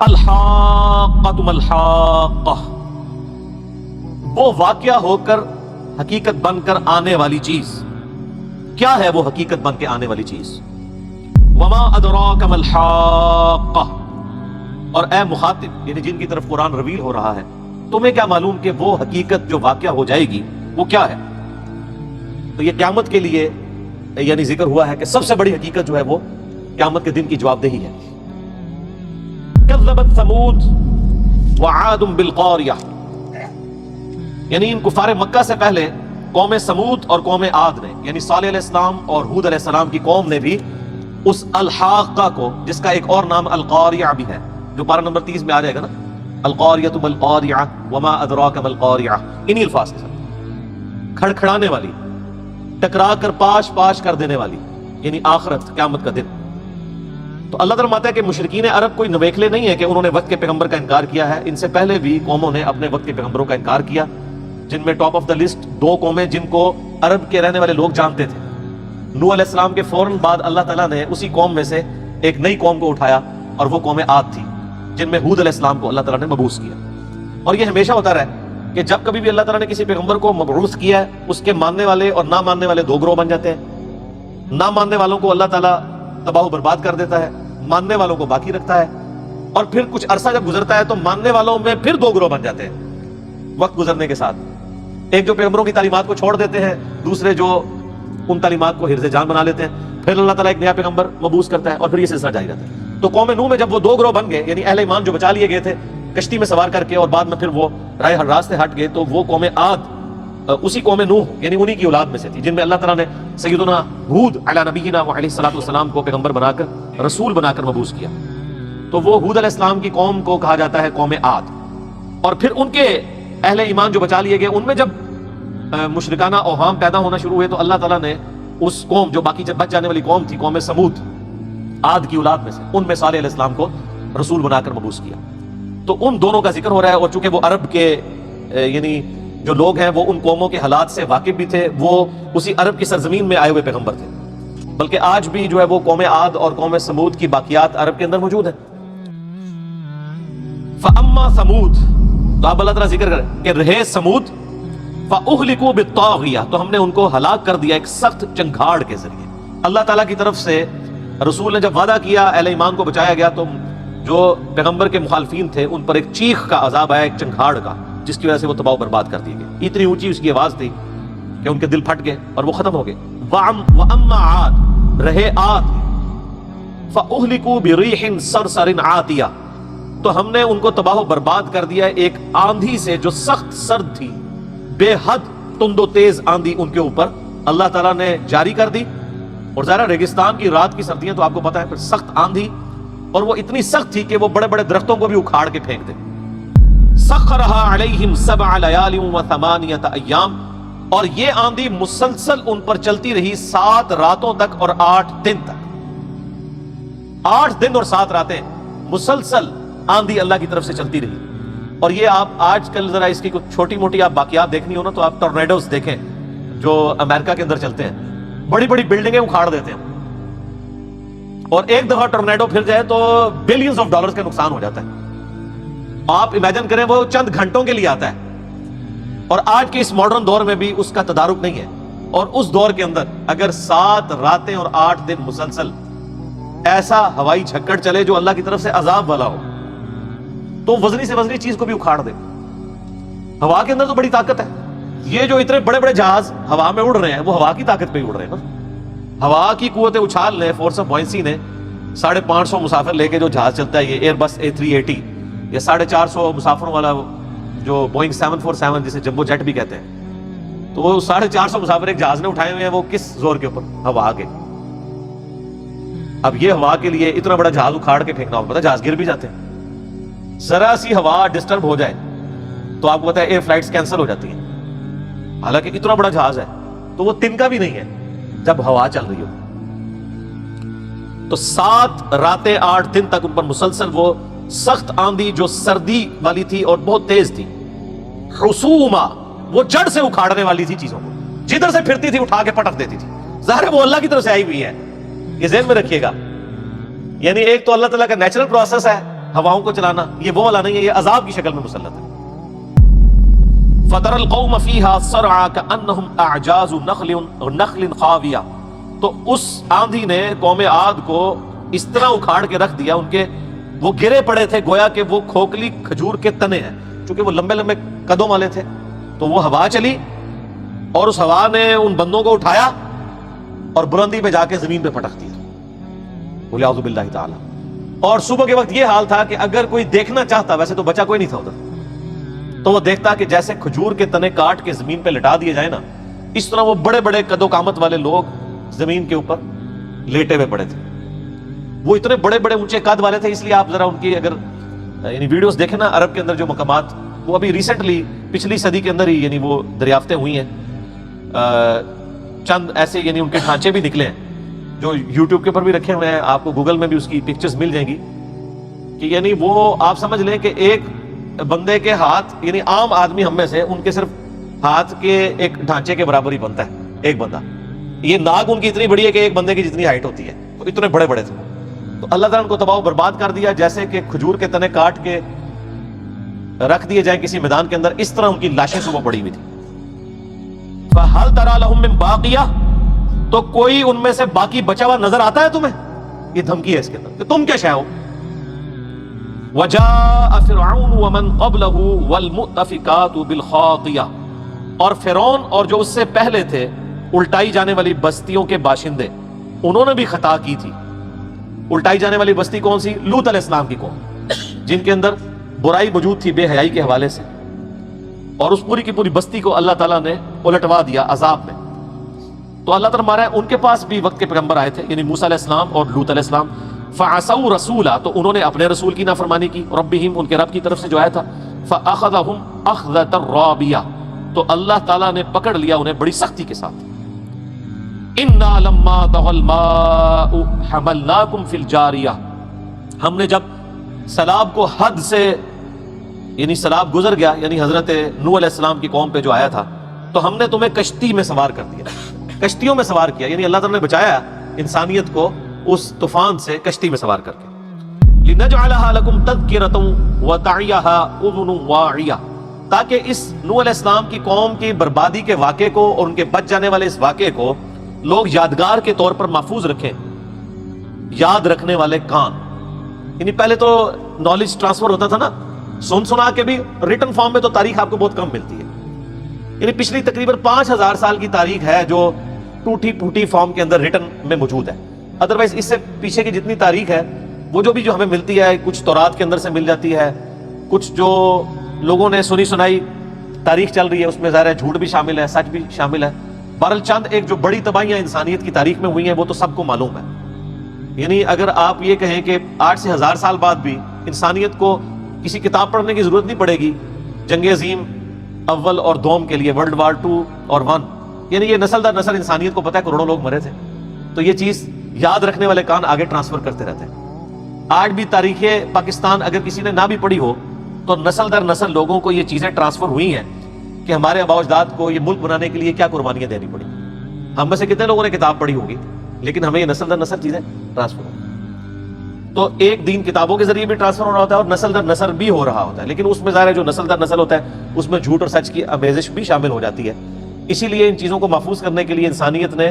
الحاقۃ ما الحاقہ، وہ واقعہ ہو کر حقیقت بن کر آنے والی چیز. کیا ہے وہ حقیقت بن کے آنے والی چیز؟ وما ادراک ما الحاقہ، اور اے مخاطب یعنی جن کی طرف قرآن رویل ہو رہا ہے، تمہیں کیا معلوم کہ وہ حقیقت جو واقعہ ہو جائے گی وہ کیا ہے؟ تو یہ قیامت کے لیے یعنی ذکر ہوا ہے کہ سب سے بڑی حقیقت جو ہے وہ قیامت کے دن کی جواب دہی ہے. کذبت ثمود وعاد بالقاریہ، یعنی ان کفار مکہ سے پہلے قوم سمود اور قوم عاد نے، یعنی صالح علیہ السلام اور ہود علیہ السلام کی قوم نے بھی اس الحاقہ کو، جس کا ایک اور نام القاریہ بھی ہے، جو پارہ نمبر 30 میں آ جائے گا نا، القاریۃ ما القاریہ وما ادراک ما القاریہ، انہی الفاظ کے ساتھ، کھڑکھڑانے والی، ٹکرا کر پاش پاش کر دینے والی، یعنی آخرت، قیامت کا دن. تو اللہ تعالیٰ فرماتا ہے کہ مشرکین عرب کوئی نویکھلے نہیں ہے کہ انہوں نے وقت کے پیغمبر کا انکار کیا ہے. ان سے پہلے بھی قوموں نے اپنے وقت کے پیغمبروں کا انکار کیا، جن میں ٹاپ آف دا لسٹ 2 قومیں جن کو عرب کے رہنے والے لوگ جانتے تھے. نوح علیہ السلام کے فوراً بعد اللہ تعالیٰ نے اسی قوم میں سے ایک نئی قوم کو اٹھایا، اور وہ قوم عاد تھی، جن میں ہود علیہ السلام کو اللہ تعالیٰ نے مبعوث کیا. اور یہ ہمیشہ ہوتا رہا کہ جب کبھی بھی اللہ تعالیٰ نے کسی پیغمبر کو مبعوث کیا ہے، اس کے ماننے والے اور نہ ماننے والے 2 گروہ بن جاتے ہیں. نہ ماننے والوں کو اللہ تعالیٰ تباہ و برباد کر دیتا ہے، ماننے والوں کو باقی رکھتا ہے. اور پھر کچھ عرصہ جب گزرتا ہے تو ماننے والوں میں پھر 2 گروہ بن جاتے ہیں وقت گزرنے کے ساتھ. ایک جو پیغمبروں کی تعلیمات کو چھوڑ دیتے ہیں، دوسرے جو ان تعلیمات کو حرز جان بنا لیتے ہیں. پھر اللہ تعالیٰ ایک نیا پیغمبر مبعوث کرتا ہے، اور پھر یہ سلسلہ جاری رہتا ہے. تو قوم نوح میں جب وہ 2 گروہ بن گئے، یعنی اہل ایمان جو بچا لیے گئے تھے کشتی میں سوار کر کے، اور بعد میں پھر وہ راستے ہٹ گئے، تو وہ قوم عاد اسی قوم نوح یعنی انہی کی اولاد میں سے تھی، جن میں اللہ تعالیٰ نے سیدنا ہود علی نبینا علیہ الصلوۃ والسلام کو پیغمبر بنا کر، رسول بنا کر مبعوث کیا. تو وہ ہود علیہ السلام کی قوم کو کہا جاتا ہے قوم عاد. اور پھر ان کے اہل ایمان جو بچا لیے گئے، ان میں جب مشرکانہ اوہام پیدا ہونا شروع ہوئے، تو اللہ تعالیٰ نے اس قوم جو باقی بچ جانے والی قوم تھی، قوم سمود، عاد کی اولاد میں سے، ان میں صالح علیہ السلام کو رسول بنا کر مبعوث کیا. تو ان دونوں کا ذکر ہو رہا ہے. اور چونکہ وہ عرب کے یعنی جو لوگ ہیں وہ ان قوموں کے حالات سے واقف بھی تھے، وہ اسی عرب کی سرزمین میں آئے ہوئے پیغمبر تھے. بلکہ آج بھی جو ہے وہ قوم عاد اور قوم سمود کی باقیات عرب کے اندر موجود ہیں. فَأَمَّا ثَمُودُ، تو آپ اللہ تعالیٰ ذکر کریں کہ رہے سمود، فَأُهْلِكُوا بِالطَّاغِيَةِ، تو ہم نے ان کو ہلاک کر دیا ایک سخت چنگھاڑ کے ذریعے. اللہ تعالیٰ کی طرف سے رسول نے جب وعدہ کیا، اہل ایمان کو بچایا گیا، تو جو پیغمبر کے مخالفین تھے ان پر ایک چیخ کا عذاب آیا، ایک چنگھاڑ کا، جس کی وجہ سے وہ تباہ و برباد کر دیے گئے. اتنی اونچی اس کی آواز تھی کہ ان کے دل پھٹ گئے اور وہ ختم ہو گئے. وَأَمَّا عَاد، رہے عاد، فَأُهْلِكُوا بِرِيحٍ صَرْصَرٍ عَاتِيَةٍ، تو ہم نے ان کو تباہ و برباد کر دیا ایک آندھی سے جو سخت سرد تھی، بے حد تند و تیز آندھی ان کے اوپر اللہ تعالیٰ نے جاری کر دی. اور ظاہر ریگستان کی رات کی سردیاں تو آپ کو پتہ ہے، پھر سخت آندھی، اور وہ اتنی سخت تھی کہ وہ بڑے بڑے درختوں کو بھی اکھاڑ کے پھینک دے. سخرها علیہم 7 لیال و 8 ایام، اور یہ آندھی مسلسل ان پر چلتی رہی 7 راتوں تک اور 8 دن تک. 8 دن اور 7 راتیں مسلسل آندھی اللہ کی طرف سے چلتی رہی. اور یہ آپ آج کل ذرا اس کی کچھ چھوٹی موٹی آپ باقیات دیکھنی ہو نا، تو آپ ٹورنیڈوز دیکھیں جو امریکہ کے اندر چلتے ہیں، بڑی بڑی بلڈنگیں اکھاڑ دیتے ہیں، اور ایک دفعہ ٹورنیڈو پھر جائے تو بلینز آف ڈالرز کا نقصان ہو جاتا ہے. آپ امیجن کریں وہ چند گھنٹوں کے لیے آتا ہے، اور آج کے اس ماڈرن دور میں بھی اس کا تدارک نہیں ہے. اور اس دور کے اندر اگر 7 راتیں اور 8 دن مسلسل ایسا ہوائی جھکڑ چلے جو اللہ کی طرف سے عذاب والا ہو، تو وزنی سے وزنی چیز کو بھی اکھاڑ دے. ہوا کے اندر تو بڑی طاقت ہے. یہ جو اتنے بڑے بڑے جہاز ہوا میں اڑ رہے ہیں، وہ ہوا کی طاقت پہ ہی اڑ رہے ہیں نا. ہوا کی قوت اچھال نے، فورس آف بوئنسی نے 550 مسافر لے کے جو جہاز چلتا ہے، یہ ایئر بس A380، یہ 450 مسافروں والا جو بوئنگ 747 جسے جمبو جیٹ بھی کہتے ہیں، تو وہ 450 مسافر ایک جہاز نے اٹھائے ہوئے ہیں. وہ کس زور کے اوپر؟ ہوا کے. اب یہ ہوا کے لیے اتنا بڑا جہاز اکھاڑ کے پھینکنا ہوتا ہے، جہاز گر بھی جاتے ہیں. ذرا سی ہوا ڈسٹرب ہو جائے تو آپ کو پتا ہے ایئر فلائٹس کینسل ہو جاتی ہیں. حالانکہ اتنا بڑا جہاز ہے تو وہ تن کا بھی نہیں ہے جب ہوا چل رہی ہو. تو 7 راتیں 8 دن تک ان پر مسلسل وہ سخت آندھی جو سردی والی تھی اور بہت تیز تھی، حسوما، وہ جڑ سے اکھاڑنے والی تھی چیزوں کو، جدھر سے پھرتی تھی اٹھا کے پٹک دیتی تھی. ظاہر ہے وہ اللہ کی طرف سے آئی ہوئی ہے، یہ ذہن میں رکھیے گا. یعنی ایک تو اللہ تعالیٰ کا نیچرل پروسیس ہے ہواؤں کو چلانا، یہ وہ والا نہیں ہے، یہ عذاب کی شکل میں مسلط ہے۔ فَتَرَى الْقَوْمَ فِيهَا صَرْعَىٰ كَأَنَّهُمْ أَعْجَازُ نَخْلٍ خَاوِيَةٍ، تو اس آندھی نے قوم عاد کو اس طرح اکھاڑ کے رکھ دیا، ان کے وہ گرے پڑے تھے گویا کہ وہ کھوکھلی کھجور کے تنے ہیں، چونکہ وہ لمبے لمبے قدوں والے تھے، تو وہ ہوا چلی اور اس ہوا نے ان بندوں کو اٹھایا اور بلندی پہ جا کے زمین پہ پٹک دیا، وَلِعَوْذُ بِاللَّهِ تعالی۔ اور صبح کے وقت یہ حال تھا کہ اگر کوئی دیکھنا چاہتا، ویسے تو بچا کوئی نہیں تھا ادھر، تو وہ دیکھتا کہ جیسے کھجور کے تنے کاٹ کے زمین پہ لٹا دیے جائے نا، اس طرح وہ بڑے بڑے قد و قامت والے لوگ زمین کے اوپر لیٹے ہوئے پڑے تھے۔ وہ اتنے بڑے بڑے اونچے قد والے تھے، اس لیے آپ ذرا ان کی اگر یعنی ویڈیوز دیکھیں نا، عرب کے اندر جو مقامات، وہ ابھی ریسنٹلی پچھلی صدی کے اندر ہی یعنی وہ دریافتیں ہوئی ہیں، چند ایسے یعنی ان کے ڈھانچے بھی نکلے ہیں جو یوٹیوب کے اوپر بھی رکھے ہوئے ہیں، آپ کو گوگل میں بھی اس کی پکچرز مل جائیں گی، کہ یعنی وہ آپ سمجھ لیں کہ ایک بندے کے ہاتھ، یعنی عام آدمی ہم میں سے ان کے صرف ہاتھ کے ایک ڈھانچے کے برابر ہی بنتا ہے ایک بندہ، یہ ناک ان کی اتنی بڑی ہے کہ ایک بندے کی جتنی ہائٹ ہوتی ہے، تو اتنے بڑے بڑے تھے۔ تو اللہ تعالیٰ ان کو تباہ و برباد کر دیا، جیسے کہ کھجور کے تنے کاٹ کے رکھ دیے جائیں کسی میدان کے اندر، اس طرح ان کی لاشیں صبح پڑی ہوئی تھی۔ فَهَلْ تَرَىٰ لَهُم مِّن بَاقِيَةٍ، تو کوئی ان میں سے باقی بچا ہوا نظر آتا ہے تمہیں؟ یہ دھمکی ہے اس کے اندر کہ تم کیا شے ہو۔ وَجَاءَ فِرْعَوْنُ وَمَنْ قَبْلَهُ وَالْمُؤْتَفِكَاتُ بِالْخَاطِئَةِ، اور فرعون اور جو اس سے پہلے تھے الٹائی جانے والی بستیوں کے باشندے، انہوں نے بھی خطا کی تھی۔ الٹائی جانے والی بستی کون سی؟ لوط علیہ السلام کی قوم، جن کے اندر برائی موجود تھی بے حیائی کے حوالے سے، اور اس پوری کی پوری بستی کو اللہ تعالیٰ نے الٹوا دیا عذاب میں۔ تو اللہ تعالیٰ مارا ہے، ان کے پاس بھی وقت کے پیغمبر آئے تھے، یعنی موسیٰ علیہ السلام اور لوط علیہ السلام۔ فَعَصَوْا رَسُولًا، تو انہوں نے اپنے رسول کی نافرمانی کی، ربہم، ان کے رب کی طرف سے جو آیا تھا، فَأَخَذَهُمْ أَخْذَةً رَابِيَةً، تو اللہ تعالیٰ نے پکڑ لیا انہیں بڑی سختی کے ساتھ۔ اِنَّا لَمَّا طَغَى الْمَاءُ حَمَلْنَاكُمْ فِي الْجَارِيَةِ، ہم نے جب سیلاب کو حد سے یعنی سیلاب گزر گیا، یعنی حضرت نوح علیہ السلام کی قوم پہ جو آیا تھا، تو ہم نے تمہیں کشتی میں سوار کر دیا، کشتیوں میں سوار کیا، یعنی اللہ تعالیٰ نے بچایا انسانیت کو اس طوفان سے کشتی میں سوار کر کے۔ لِنَجْعَلَهَا لَكُمْ تَذْكِرَةً وَتَعِيَهَا أُذُنٌ وَاعِيَةٌ، تاکہ اس نوح علیہ السلام کی قوم کی بربادی کے واقعے کو اور ان کے بچ جانے والے اس واقعے کو لوگ یادگار کے طور پر محفوظ رکھیں، یاد رکھنے والے کان۔ یعنی پہلے تو نالج ٹرانسفر ہوتا تھا نا، سن سنا کے بھی، ریٹن فارم میں تو تاریخ آپ کو بہت کم ملتی ہے، یعنی پچھلی تقریباً 5000 سال کی تاریخ ہے جو ٹوٹی پھوٹی فارم کے اندر ریٹن میں موجود ہے۔ ادروائز اس سے پیچھے کی جتنی تاریخ ہے وہ جو ہمیں ملتی ہے، کچھ تورات کے اندر سے مل جاتی ہے، کچھ جو لوگوں نے سنی سنائی تاریخ چل رہی ہے، اس میں ظاہر ہے جھوٹ بھی شامل ہے، سچ بھی شامل ہے۔ بہرحال چند ایک جو بڑی تباہیاں انسانیت کی تاریخ میں ہوئی ہیں وہ تو سب کو معلوم ہے، یعنی اگر آپ یہ کہیں کہ 8 سے 1000 سال بعد بھی انسانیت کو کسی کتاب پڑھنے کی ضرورت نہیں پڑے گی جنگ عظیم اول اور دوم کے لیے، ورلڈ وار 2 اور 1، یعنی یہ نسل در نسل انسانیت کو پتہ ہے کروڑوں لوگ مرے تھے، تو یہ چیز یاد رکھنے والے کان آگے ٹرانسفر کرتے رہتے ہیں۔ آج بھی تاریخ پاکستان اگر کسی نے نہ بھی پڑھی ہو تو نسل در نسل لوگوں کو یہ چیزیں ٹرانسفر ہوئی ہیں کہ ہمارے آباء و اجداد کو یہ ملک بنانے کے لیے کیا قربانیاں دینی پڑی۔ ہم میں سے کتنے لوگوں نے کتاب پڑھی ہوگی، لیکن ہمیں یہ نسل در نسل چیزیں ٹرانسفر ہوئی۔ تو ایک دین کتابوں کے ذریعے بھی ٹرانسفر ہو رہا ہوتا ہے اور نسل در نسل بھی ہو رہا ہوتا ہے، لیکن اس میں ظاہر ہے جو نسل در نسل ہوتا ہے اس میں جھوٹ اور سچ کی آمیزش بھی شامل ہو جاتی ہے۔ اسی لیے ان چیزوں کو محفوظ کرنے کے لیے انسانیت نے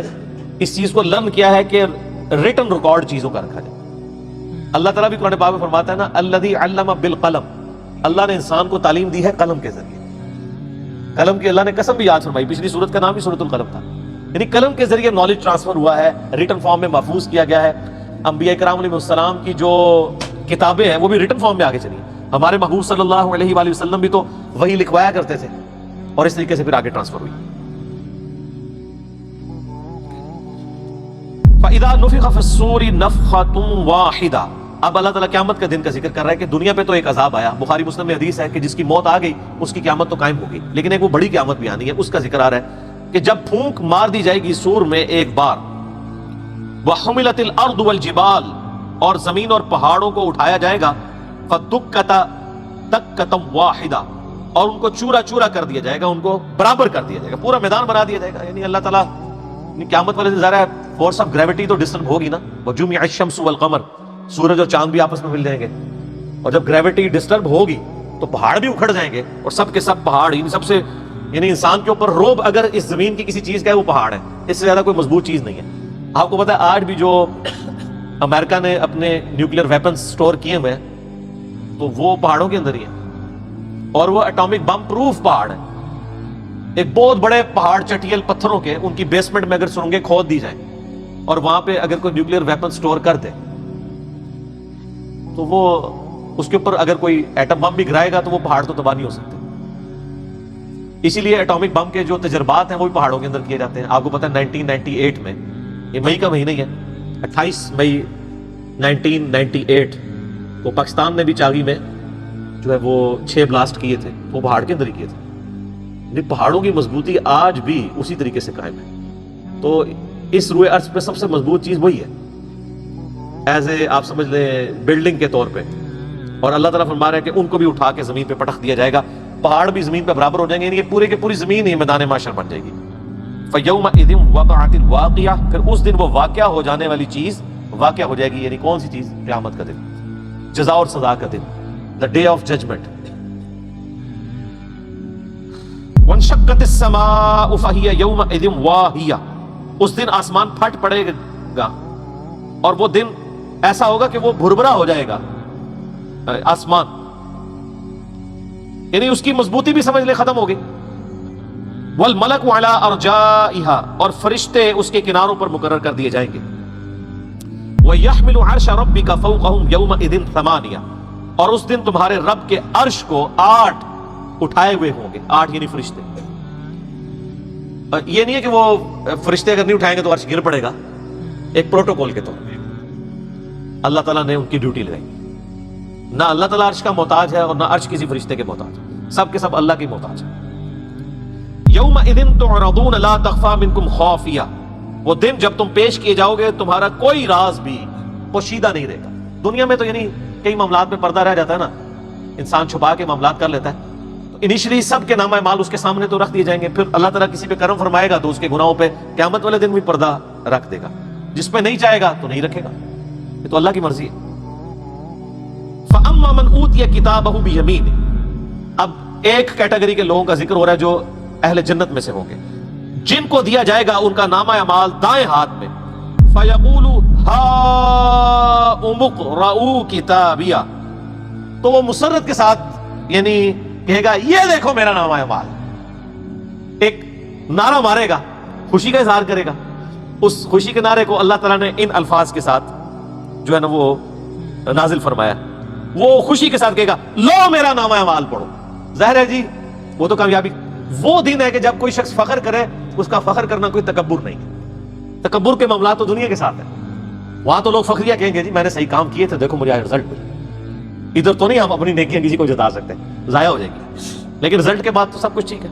اس چیز کو لرن کیا ہے کہ ریٹن ریکارڈ چیزوں کا رکھا جائے۔ اللہ تعالیٰ بھی قرآن پاک میں فرماتا ہے نا، الذی علم بالقلم، اللہ نے انسان کو تعلیم دی ہے قلم کے ذریعے۔ قلم کی اللہ نے قسم بھی یاد فرمائی، پچھلی سورت کا نام ہی سورۃ القلم تھا، یعنی قلم کے ذریعے نالج ٹرانسفر ہوا ہے، ریٹن فارم میں محفوظ کیا گیا ہے۔ انبیاء کرام علیہ السلام کی جو کتابیں ہیں وہ بھی ریٹن فارم میں آگے چلی ہیں۔ ہمارے محبوب صلی اللہ علیہ وآلہ وسلم بھی تو وہی لکھوایا کرتے تھے اور اس طریقے سے پھر آگے ٹرانسفر ہوئی۔ فَإِذَا نُفِخَ فِي الصُّورِ نَفْخَةٌ وَاحِدَةٌ، اب اللہ تعالیٰ قیامت کا دن کا ذکر کر رہا ہے کہ دنیا پہ تو ایک عذاب آیا، بخاری مسلم میں حدیث ہے کہ جس کی موت آ گئی اس کی قیامت تو قائم ہوگی، لیکن ایک وہ بڑی قیامت بھی آنی ہے، اس کا ذکر آ رہا ہے کہ جب پھونک مار دی جائے گی سور میں ایک بار، وَحُمِلَتِ الْأَرْضُ وَالْجِبَالُ، اور زمین اور پہاڑوں کو اٹھایا جائے گا، فَدُكَّتَ دَكَّةً وَاحِدَةً، اور ان کو چورا چورا کر دیا جائے گا، ان کو برابر کر دیا جائے گا، پورا میدان بنا دیا جائے گا۔ یعنی اللہ تعالیٰ قیامت والے دن ظاہر ہے فورس آف گریوٹی تو ڈسٹرب ہوگی نا، وَجُمِعَ الشَّمْسُ وَالْقَمَرُ، سورج اور چاند بھی آپس میں مل جائیں گے، اور جب گریوٹی ڈسٹرب ہوگی تو پہاڑ بھی اکھڑ جائیں گے، اور سب کے سب پہاڑ سب سے انسان کے اوپر روب اگر اس زمین کی کسی چیز کا ہے وہ پہاڑ ہے، اس سے زیادہ کوئی مضبوط چیز نہیں ہے۔ آپ کو پتا ہے آج بھی جو امریکہ نے اپنے نیوکلیر ویپنز سٹور کیے ہوئے ہیں تو وہ پہاڑوں کے اندر ہی ہیں، اور وہ ایٹامک بم پروف پہاڑ ہے۔ ایک بہت بڑے پہاڑ چٹیل پتھروں کے، ان کی بیسمنٹ میں اگر سرنگیں کھود دی جائیں اور وہاں پہ اگر کوئی نیوکلیر ویپن سٹور کر دے تو وہ اس کے اوپر اگر کوئی ایٹم بم بھی گرائے گا تو وہ پہاڑ تو تباہ نہیں ہو سکتے۔ اسی لیے ایٹامک بم کے جو تجربات ہیں وہ بھی پہاڑوں کے اندر کیے جاتے ہیں۔ آپ کو پتا ہے 1998 میں، یہ مئی کا مہینہ ہی ہے، 28 مئی 1998 کو پاکستان نے بھی چاغی میں جو ہے وہ 6 بلاسٹ کیے تھے، وہ پہاڑ کے اندر ہی کیے تھے۔ یعنی پہاڑوں کی مضبوطی آج بھی اسی طریقے سے قائم ہے۔ تو اس روئے ارض پہ سب سے مضبوط چیز وہی ہے، ایز اے آپ سمجھ لیں بلڈنگ کے طور پہ، اور اللہ تعالیٰ فرما رہا ہے کہ ان کو بھی اٹھا کے زمین پہ پٹخ دیا جائے گا، پہاڑ بھی زمین پہ برابر ہو جائیں گے، یعنی کہ پورے کے پوری زمین ہی میدان محشر بن جائے گی۔ فَيَوْمَئِذٍ وَقَعَتِ الْوَاقِعَةُ، پھر اس دن وہ واقعہ ہو جانے والی چیز واقعہ ہو جائے گی۔ یعنی کون سی چیز؟ قیامت کا دن، جزا اور سزا کا دن، the day of judgment۔ وَانشَقَّتِ السَّمَاءُ فَهِيَ يَوْمَئِذٍ وَاهِيَةٌ، اس دن آسمان پھٹ پڑے گا، اور وہ دن ایسا ہوگا کہ وہ بھربھرا ہو جائے گا آسمان، یعنی اس کی مضبوطی بھی سمجھ لے ختم ہوگی۔ والملک علی ارجائها، اور فرشتے اس کے کناروں پر مقرر کر دیے جائیں گے۔ وَيَحْمِلُ عَرْشَ رَبِّكَ فَوْقَهُمْ يَوْمَئِذٍ ثَمَانِيَةٌ، اور اس دن تمہارے رب کے عرش کو 8 اٹھائے ہوئے ہوں گے، 8 یعنی فرشتے۔ یہ نہیں ہے کہ وہ فرشتے اگر نہیں اٹھائیں گے تو عرش گر پڑے گا، ایک پروٹوکول کے طور پہ اللہ تعالیٰ نے ان کی ڈیوٹی لگائی۔ نہ اللہ تعالیٰ عرش کا محتاج ہے اور نہ عرش کسی فرشتے کے محتاج ہے، سب کے سب اللہ کی محتاج ہے۔ یومئذ تعرضون لا تخفی منکم خافیہ، وہ دن جب تم پیش کیے جاؤ گے تمہارا کوئی راز بھی پوشیدہ نہیں رہے گا۔ دنیا میں تو یعنی کئی معاملات میں پردہ رہ جاتا ہے نا، انسان چھپا کے معاملات کر لیتا ہے، تو انیشلی سب کے نامہ اعمال اس کے سامنے تو رکھ دیے جائیں گے، پھر اللہ تعالیٰ کسی پہ کرم فرمائے گا تو اس کے گناہوں پہ قیامت والے دن بھی پردہ رکھ دے گا، جس پہ نہیں چاہے گا تو نہیں رکھے گا، یہ تو اللہ کی مرضی ہے۔ فَأَمَّا مَنْ أُوتِيَ كِتَابَهُ بِيَمِينِهِ، اب ایک کیٹیگری کے لوگوں کا ذکر ہو رہا ہے جو اہل جنت میں سے ہوں گے، جن کو دیا جائے گا ان کا نامہ اعمال دائیں ہاتھ میں۔ فَيَقُولُ هَاؤُمُ اقْرَءُوا كِتَابِيَهْ، تو وہ مسرت کے ساتھ یعنی کہے گا یہ دیکھو میرا نامہ اعمال، ایک نعرہ مارے گا، خوشی کا اظہار کرے گا۔ اس خوشی کے نعرے کو اللہ تعالیٰ نے ان الفاظ کے ساتھ جو ہے نا وہ نازل فرمایا، وہ خوشی کے ساتھ کہے گا لو میرا نامہ اعمال پڑھو۔ ظاہر ہے جی وہ تو کامیابی، وہ دن ہے کہ جب کوئی شخص فخر کرے، اس کا فخر کرنا کوئی تکبر نہیں ہے۔ تکبر کے معاملات تو دنیا کے ساتھ ہیں، وہاں تو لوگ فخریہ کہیں گے جی میں نے صحیح کام کیے تھے، دیکھو مجھے رزلٹ ملا۔ ادھر تو نہیں ہم اپنی نیکیاں کسی کو جتا سکتے، ضائع ہو جائیں گی، لیکن رزلٹ کے بعد تو سب کچھ ٹھیک ہے۔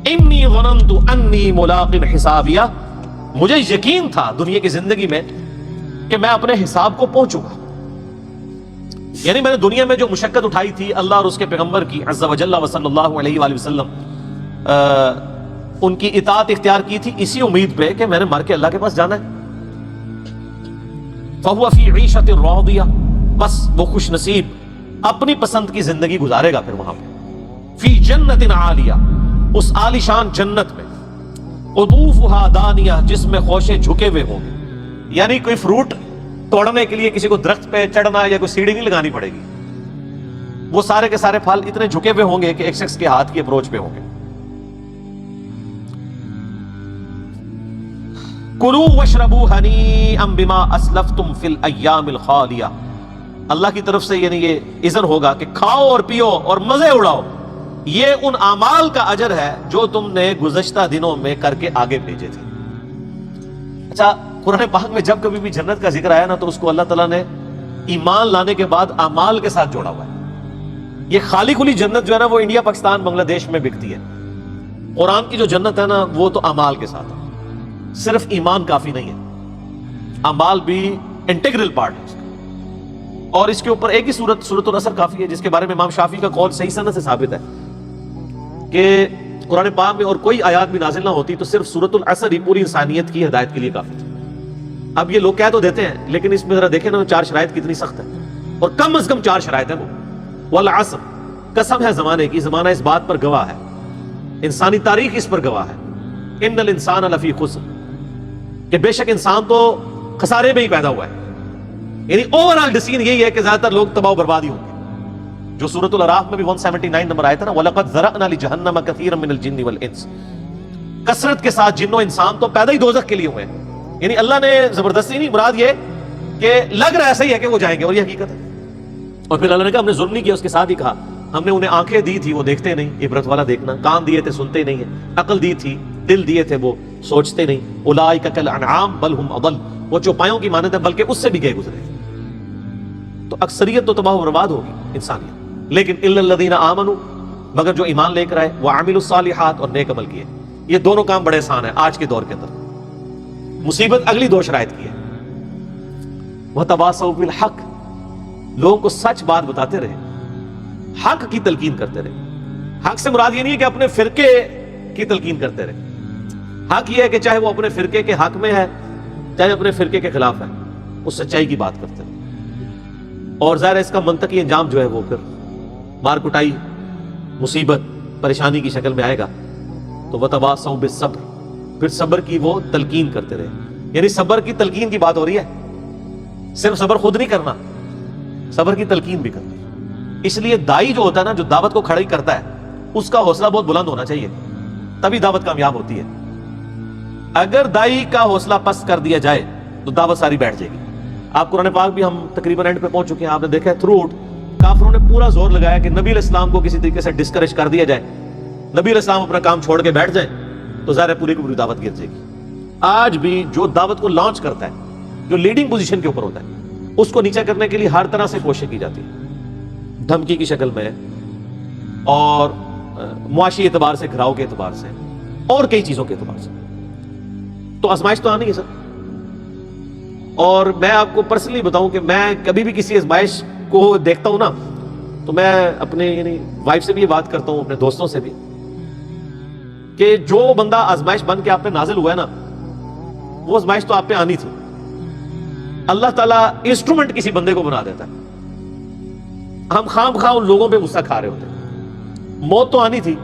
انی ظننت انی ملاق حسابیہ، مجھے یقین تھا دنیا کی زندگی میں کہ میں اپنے حساب کو پہنچوں گا، یعنی میں نے دنیا میں جو مشقت اٹھائی تھی اللہ اور اس کے پیغمبر کی عز و جل و صلی اللہ علیہ وآلہ وسلم، ان کی اطاعت اختیار کی تھی اسی امید پہ کہ میں نے مر کے اللہ کے پاس جانا ہے۔ فَهُوَ فِي عِيشَةٍ رَاضِيَةٍ، بس وہ خوش نصیب اپنی پسند کی زندگی گزارے گا پھر وہاں پہ۔ فی جنت عالیہ، اس عالی شان جنت میں، قطوفہا دانیہ، جس میں خوشے جھکے ہوئے ہوں گے، یعنی کوئی فروٹ توڑنے کے لیے کسی کو درخت پہ چڑھنا یا کوئی سیڑھی نہیں لگانی پڑے گی، وہ سارے کے سارے پھل اتنے جھکے ہوئے ہوں گے کہ ایک شخص کے ہاتھ کی اپروچ پہ ہوں گے۔ کلوا واشربوا ہنیئا بما اسلفتم فی الایام الخالیہ، اللہ کی طرف سے یعنی یہ اذن ہوگا کہ کھاؤ اور پیو اور مزے اڑاؤ، یہ ان اعمال کا اجر ہے جو تم نے گزشتہ دنوں میں کر کے آگے بھیجے تھے۔ اچھا، قرآن پاک میں جب کبھی بھی جنت کا ذکر آیا نا تو اس کو اللہ تعالیٰ نے ایمان لانے کے بعد اعمال کے ساتھ جوڑا ہوا ہے۔ یہ خالی کھلی جنت جو ہے نا وہ انڈیا پاکستان بنگلہ دیش میں بکتی ہے، قرآن کی جو جنت ہے نا وہ تو اعمال کے ساتھ ہے، صرف ایمان کافی نہیں ہے، اعمال بھی انٹیگرل پارٹ ہے اس کا۔ اور اس کے اوپر ایک ہی سورۃ العصر کافی ہے، جس کے بارے میں امام شافعی کا قول صحیح سند سے ثابت ہے کہ قرآن پاک میں اور کوئی آیات بھی نازل نہ ہوتی تو صرف سورۃ العصر ہی پوری انسانیت کی ہدایت کے لیے کافی تھی۔ اب یہ لوگ کہہ تو دیتے ہیں لیکن اس میں ذرا دیکھیں نا چار شرائط کتنی سخت ہے۔ اور کم از کم 4 شرائط ہیں وہ. والعصر، قسم ہے زمانے کی، زمانہ اس بات پر گواہ ہے، انسانی تاریخ اس پر گواہ ہے، ان الانسان لفی خسر، کہ بے شک انسان تو خسارے میں ہی پیدا ہوا ہے. یعنی اوورآل ڈسیژن یہی ہے کہ زیادہ تر لوگ تباہ و برباد ہی ہوں گے. جو سورۃ الاعراف میں بھی 179 نمبر آیا تھا نا، وَلَقَدْ ذَرَأْنَا لِجَهَنَّمَ كَثِيرًا مِنَ الْجِنِّ وَالْإِنسِ، کثرت کے ساتھ جن و انسان تو پیدا ہی دوزخ کے لیے ہوئے ہیں. یعنی اللہ نے زبردستی نہیں، مراد یہ کہ لگ رہا ایسا ہی ہے کہ وہ جائیں گے، اور یہ حقیقت ہے. اور پھر اللہ نے کہا ہم نے ظلم نہیں کیا، اس کے ساتھ ہی کہا ہم نے انہیں آنکھیں دی تھی وہ دیکھتے نہیں، عبرت والا دیکھنا، کان دیے تھے سنتے نہیں ہیں، عقل دی تھی، دل دیے تھے وہ سوچتے نہیں. اولئک کالانعام بل هم اضل، وہ چوپایوں کی مانند ہے بلکہ اس سے بھی گئے گزرے. تو اکثریت تو تباہ و برباد ہوگی انسانیت. لیکن الا الذین آمنوا، مگر جو ایمان لے کر آئے، وعملوا الصالحات، اور نیک عمل کیے. یہ دونوں کام بڑے آسان ہیں آج کے دور کے اندر. مصیبت اگلی 2 شرائط کی ہے. وتواصوا بالحق، لوگوں کو سچ بات بتاتے رہے، حق کی تلقین کرتے رہے. حق سے مراد یہ نہیں ہے کہ اپنے فرقے کی تلقین کرتے رہے. حق یہ ہے کہ چاہے وہ اپنے فرقے کے حق میں ہے چاہے اپنے فرقے کے خلاف ہے، اس سچائی کی بات کرتے رہے. اور ظاہر ہے اس کا منطقی انجام جو ہے وہ پھر مار کٹائی، مصیبت، پریشانی کی شکل میں آئے گا. تو وتواصوا بالصبر، پھر صبر کی وہ تلقین کرتے رہے. یعنی صبر کی تلقین کی بات ہو رہی ہے، صرف صبر خود نہیں کرنا، صبر کی تلقین بھی کرنا. اس لیے دائی جو ہوتا ہے نا، جو دعوت کو کھڑی کرتا ہے، اس کا حوصلہ بہت بلند ہونا چاہیے، تبھی دعوت کامیاب ہوتی ہے. اگر دائی کا حوصلہ پست کر دیا جائے تو دعوت ساری بیٹھ جائے گی. آپ قرآن پاک بھی ہم تقریباً اینڈ پہ پہنچ چکے ہیں، آپ نے دیکھا ہے تھرو آؤٹ کافروں نے پورا زور لگایا کہ نبی علیہ السلام کو کسی طریقے سے ڈسکریج کر دیا جائے، نبی علیہ السلام اپنا کام چھوڑ کے بیٹھ جائیں تو ظاہر ہے پوری کی پوری دعوت گر جائے گی. آج بھی جو دعوت کو لانچ کرتا ہے، جو لیڈنگ پوزیشن کے اوپر ہوتا ہے، اس کو نیچا کرنے کے لیے ہر طرح سے کوشش کی جاتی ہے، دھمکی کی شکل میں اور معاشی اعتبار سے، گھراؤ کے اعتبار سے، اور کئی چیزوں کے اعتبار سے. تو آزمائش تو آنی ہے سر. اور میں آپ کو پرسنلی بتاؤں کہ میں کبھی بھی کسی آزمائش کو دیکھتا ہوں نا، تو میں اپنے یعنی وائف سے بھی یہ بات کرتا ہوں، اپنے دوستوں سے بھی، کہ جو بندہ آزمائش بن کے آپ پہ نازل ہوا ہے نا، وہ آزمائش تو آپ پہ آنی تھی. اللہ تعالیٰ انسٹرومنٹ کسی بندے کو بنا دیتا ہے. ہم خام خواہ ان لوگوں پہ غصہ کھا رہے ہوتے ہیں. موت تو آنی تھی،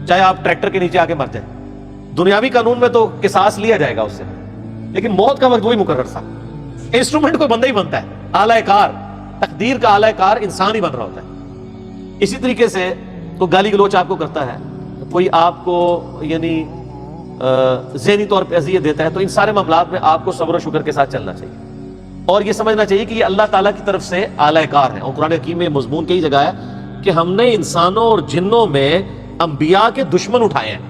چاہے آپ ٹریکٹر کے نیچے آ کے مر جائیں. دنیاوی قانون میں تو قصاص لیا جائے گا اس سے، لیکن موت کا وقت وہی مقرر تھا. انسٹرومنٹ کوئی بندہ ہی بنتا ہے، آلہ کار، تقدیر کا آلہ کار انسان ہی بن رہا ہوتا ہے. اسی طریقے سے تو گالی گلوچ آپ کو کرتا ہے، کوئی آپ کو یعنی ذہنی طور پہ اذیت دیتا ہے، تو ان سارے معاملات میں آپ کو صبر و شکر کے ساتھ چلنا چاہیے، اور یہ سمجھنا چاہیے کہ یہ اللہ تعالیٰ کی طرف سے آلہ کار ہے. اور قرآن حکیم میں مضمون کئی جگہ ہے کہ ہم نے انسانوں اور جنوں میں انبیاء کے دشمن اٹھائے ہیں.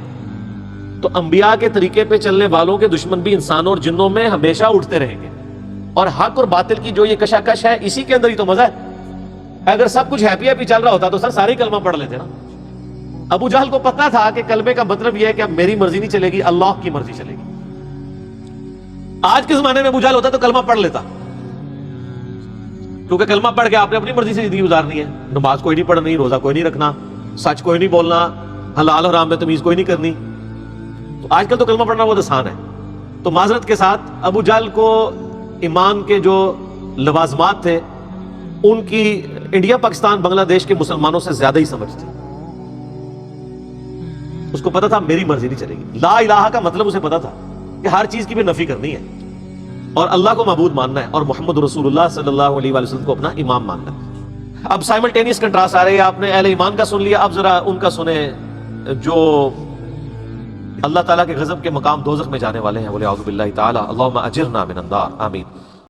تو انبیاء کے طریقے پہ چلنے والوں کے دشمن بھی انسانوں اور جنوں میں ہمیشہ اٹھتے رہیں گے. اور حق اور باطل کی جو یہ کشاکش ہے، اسی کے اندر ہی تو مزہ ہے. اگر سب کچھ ہیپی ہیپی چل رہا ہوتا تو سر سارے کلمہ پڑھ لیتے نا. ابو جہل کو پتا تھا کہ کلمے کا مطلب یہ ہے کہ اب میری مرضی نہیں چلے گی، اللہ کی مرضی چلے گی. آج کے زمانے میں ابو جہل ہوتا تو کلمہ پڑھ لیتا، کیونکہ کلمہ پڑھ کے آپ نے اپنی مرضی سے زندگی گزارنی ہے. نماز کوئی نہیں پڑھنی، روزہ کوئی نہیں رکھنا، سچ کوئی نہیں بولنا، حلال حرام میں تمیز کوئی نہیں کرنی. تو آج کل تو کلمہ پڑھنا بہت آسان ہے. تو معذرت کے ساتھ ابو جہل کو ایمان کے جو لوازمات تھے ان کی انڈیا، پاکستان، بنگلہ دیش کے مسلمانوں سے زیادہ ہی سمجھ تھی. اس کو پتا تھا میری مرضی نہیں چلے گی. لا الہ کا مطلب اسے پتا تھا کہ ہر چیز کی بھی نفی کرنی ہے، اور اللہ کو معبود ماننا ہے، اور محمد رسول اللہ صلی اللہ علیہ وسلم کو اپنا امام ماننا ہے. اب سائملٹینیس کنٹراسٹ آ رہے ہیں. آپ نے اہل ایمان کا سن لیا، اب ذرا ان کا سنیں جو اللہ تعالیٰ کے غضب کے مقام دوزخ میں جانے والے ہیں. بولے اعوذ باللہ تعالی، اللہم اجرنا من النار، آمین.